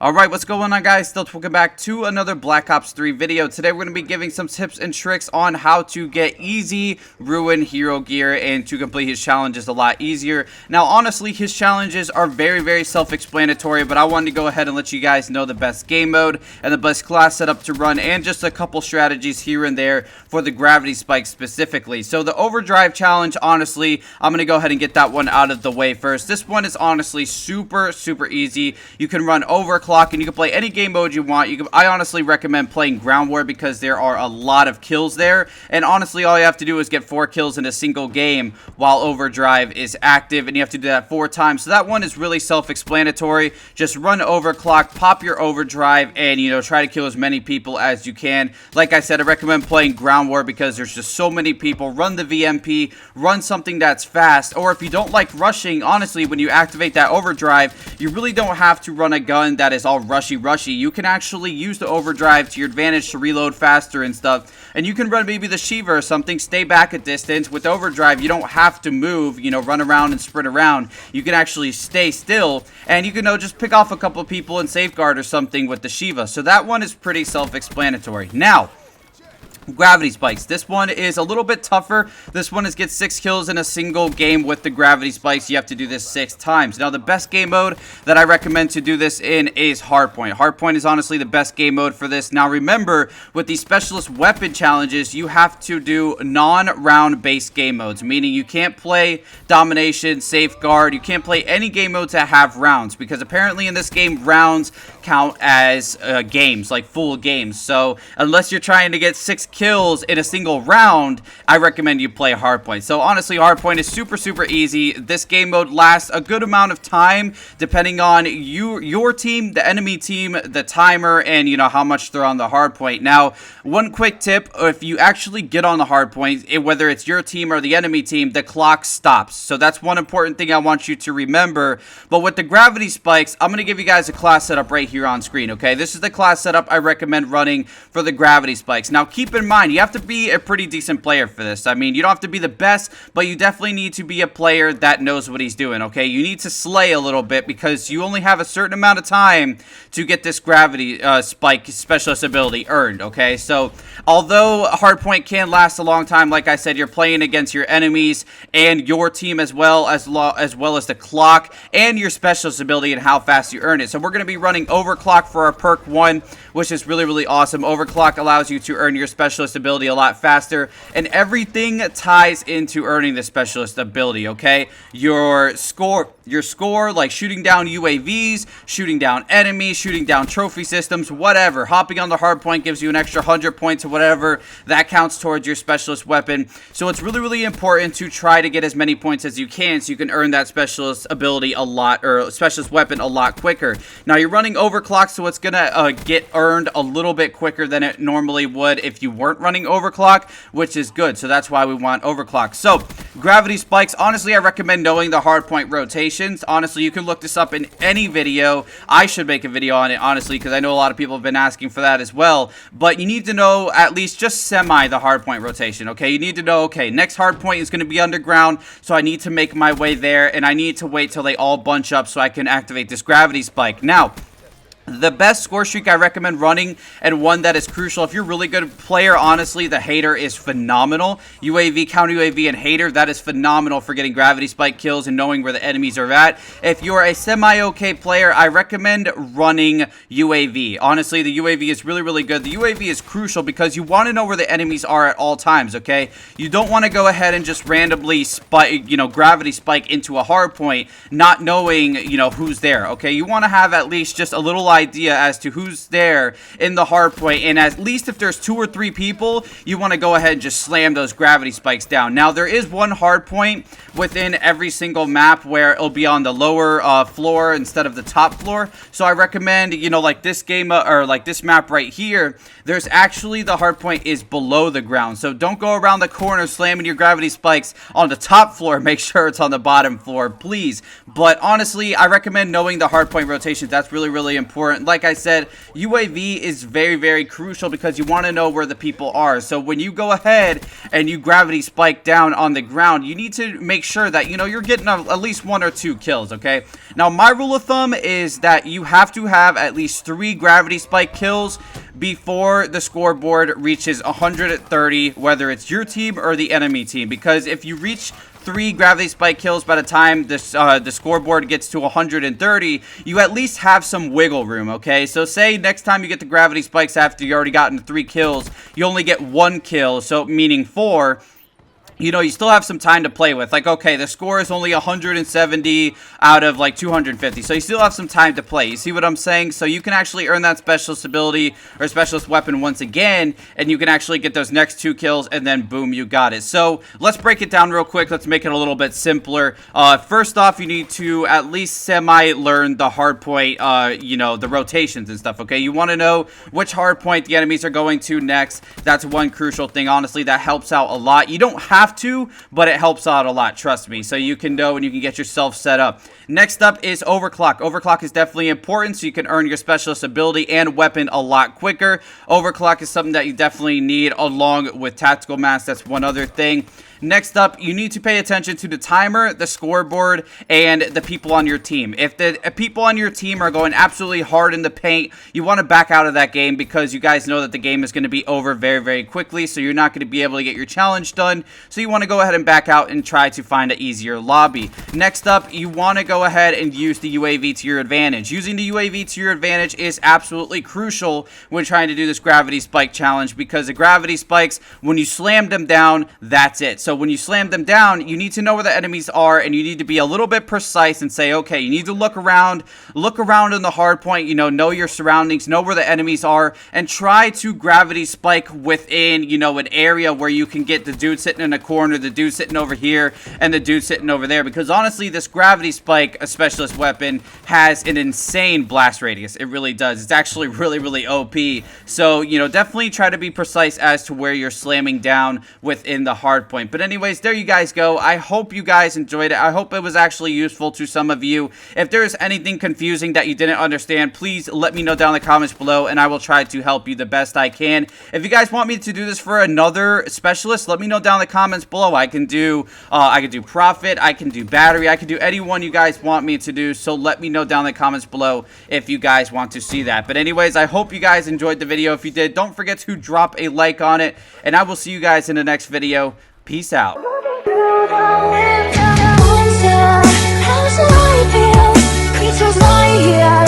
Alright, what's going on, guys? Still welcome back to another Black Ops 3 video. Today we're going to be giving some tips and tricks on how to get easy Ruin hero gear and to complete his challenges a lot easier. Now, honestly, his challenges are very self-explanatory, but I wanted to go ahead and let you guys know the best game mode and the best class setup to run and just a couple strategies here and there for the gravity spike specifically. So the overdrive challenge, honestly, I'm going to go ahead and get that one out of the way first. This one is honestly super easy. You can run Overclock and you can play any game mode you want. I honestly recommend playing ground war because there are a lot of kills there, and honestly all you have to do is get 4 kills in a single game while overdrive is active, and you have to do that 4 times. So that one is really self-explanatory. Just run Overclock, pop your overdrive, and try to kill as many people as you can. Like I said, I recommend playing ground war because there's just so many people. Run the VMP, run something that's fast, or if you don't like rushing, honestly, when you activate that overdrive, you really don't have to run a gun that is all rushy. You can actually use the overdrive to your advantage to reload faster and stuff, and you can run maybe the Shiva or something, stay back a distance. With overdrive, you don't have to move, run around and sprint around. You can actually stay still, and you can just pick off a couple of people and safeguard or something with the Shiva. So that one is pretty self-explanatory. Now, gravity spikes. This one is a little bit tougher. This one is get 6 kills in a single game with the gravity spikes. You have to do this 6 times. Now, the best game mode that I recommend to do this in is Hardpoint. Hardpoint is honestly the best game mode for this. Now, remember, with these specialist weapon challenges, you have to do non-round based game modes, meaning you can't play domination, safeguard. You can't play any game modes that have rounds, because apparently in this game, rounds count as games, like full games. So unless you're trying to get 6 kills in a single round, I recommend you play Hardpoint. So honestly, Hardpoint is super easy. This game mode lasts a good amount of time depending on your team, the enemy team, the timer, and how much they're on the Hardpoint. Now, one quick tip: if you actually get on the Hardpoint, whether it's your team or the enemy team, the clock stops. So that's one important thing I want you to remember. But with the gravity spikes, I'm going to give you guys a class setup right here on screen, okay? This is the class setup I recommend running for the gravity spikes. Now, keep in mind, you have to be a pretty decent player for this. I mean, you don't have to be the best, but you definitely need to be a player that knows what he's doing, okay? You need to slay a little bit because you only have a certain amount of time to get this gravity spike specialist ability earned, okay? So, although Hardpoint can last a long time, like I said, you're playing against your enemies and your team as well as the clock and your specialist ability and how fast you earn it. So, we're going to be running Overclock for our perk 1, which is really awesome. Overclock allows you to earn your specialist ability a lot faster, and everything ties into earning the specialist ability, okay? Your score, like shooting down UAVs, shooting down enemies, shooting down trophy systems, whatever. Hopping on the Hardpoint gives you an extra 100 points or whatever. That counts towards your specialist weapon. So it's really important to try to get as many points as you can so you can earn that specialist ability a lot, or specialist weapon a lot quicker. Now, you're running Overclock, so it's gonna get earned a little bit quicker than it normally would if you weren't running Overclock, which is good. So that's why we want Overclock. So gravity spikes, honestly, I recommend knowing the Hardpoint rotations. Honestly, you can look this up in any video. I should make a video on it, honestly, because I know a lot of people have been asking for that as well. But you need to know at least just semi the Hardpoint rotation, okay? You need to know, okay, next Hardpoint is going to be underground, so I need to make my way there, and I need to wait till they all bunch up so I can activate this gravity spike. Now, the best score streak I recommend running, and one that is crucial if you're a really good player, honestly, the Hater is phenomenal. UAV, counter UAV, and Hater, that is phenomenal for getting gravity spike kills and knowing where the enemies are at. If you're a semi-okay player, I recommend running UAV. Honestly, the UAV is really good. The UAV is crucial because you want to know where the enemies are at all times, okay? You don't want to go ahead and just randomly spike, gravity spike into a hard point, not knowing, who's there, okay? You want to have at least just a little idea as to who's there in the hard point, and at least if there's 2 or 3 people, you want to go ahead and just slam those gravity spikes down. Now, there is one hard point within every single map where it'll be on the lower floor instead of the top floor. So I recommend, like this game or like this map right here, there's actually the hard point is below the ground. So don't go around the corner slamming your gravity spikes on the top floor. Make sure it's on the bottom floor, please. But honestly, I recommend knowing the hard point rotations. That's really important. important. Like I said, UAV is very, very crucial because you want to know where the people are. So when you go ahead and you gravity spike down on the ground, you need to make sure that, you know, you're getting at least 1 or 2 kills, okay? Now, my rule of thumb is that you have to have at least 3 gravity spike kills before the scoreboard reaches 130, whether it's your team or the enemy team, because if you reach 3 gravity spike kills by the time this the scoreboard gets to 130, you at least have some wiggle room, okay? So say next time you get the gravity spikes after you already gotten 3 kills, you only get 1 kill, so meaning 4. You know, you still have some time to play with. Like, okay, the score is only 170 out of, like, 250. So you still have some time to play. You see what I'm saying? So you can actually earn that specialist ability or specialist weapon once again, and you can actually get those next 2 kills, and then, boom, you got it. So let's break it down real quick. Let's make it a little bit simpler. First off, you need to at least semi-learn the hard point, you know, the rotations and stuff, okay? You want to know which hard point the enemies are going to next. That's one crucial thing, honestly. That helps out a lot. You don't have to, but it helps out a lot, trust me, so you can know and you can get yourself set up. Next up is Overclock. Overclock is definitely important so you can earn your specialist ability and weapon a lot quicker. Overclock is something that you definitely need along with tactical mass. That's one other thing. Next up, you need to pay attention to the timer, the scoreboard, and the people on your team. If the people on your team are going absolutely hard in the paint, you want to back out of that game because you guys know that the game is going to be over very, very quickly, so you're not going to be able to get your challenge done. So you want to go ahead and back out and try to find an easier lobby. Next up, you want to go ahead and use the UAV to your advantage. Using the UAV to your advantage is absolutely crucial when trying to do this gravity spike challenge because the gravity spikes, when you slam them down, that's it. So when you slam them down, you need to know where the enemies are, and you need to be a little bit precise and say, okay, you need to look around in the hard point, you know your surroundings, know where the enemies are, and try to gravity spike within, you know, an area where you can get the dude sitting in a corner, the dude sitting over here, and the dude sitting over there, because honestly, this gravity spike, a specialist weapon, has an insane blast radius. It really does. It's actually really, really OP. So, you know, definitely try to be precise as to where you're slamming down within the hard point. But anyways, there you guys go. I hope you guys enjoyed it. I hope it was actually useful to some of you. If there is anything confusing that you didn't understand, please let me know down in the comments below, and I will try to help you the best I can. If you guys want me to do this for another specialist, let me know down in the comments below. I can do Prophet, I can do Battery, I can do any one you guys want me to do, so let me know down in the comments below if you guys want to see that. But anyways, I hope you guys enjoyed the video. If you did, don't forget to drop a like on it, and I will see you guys in the next video. Peace out. Creatures lie here.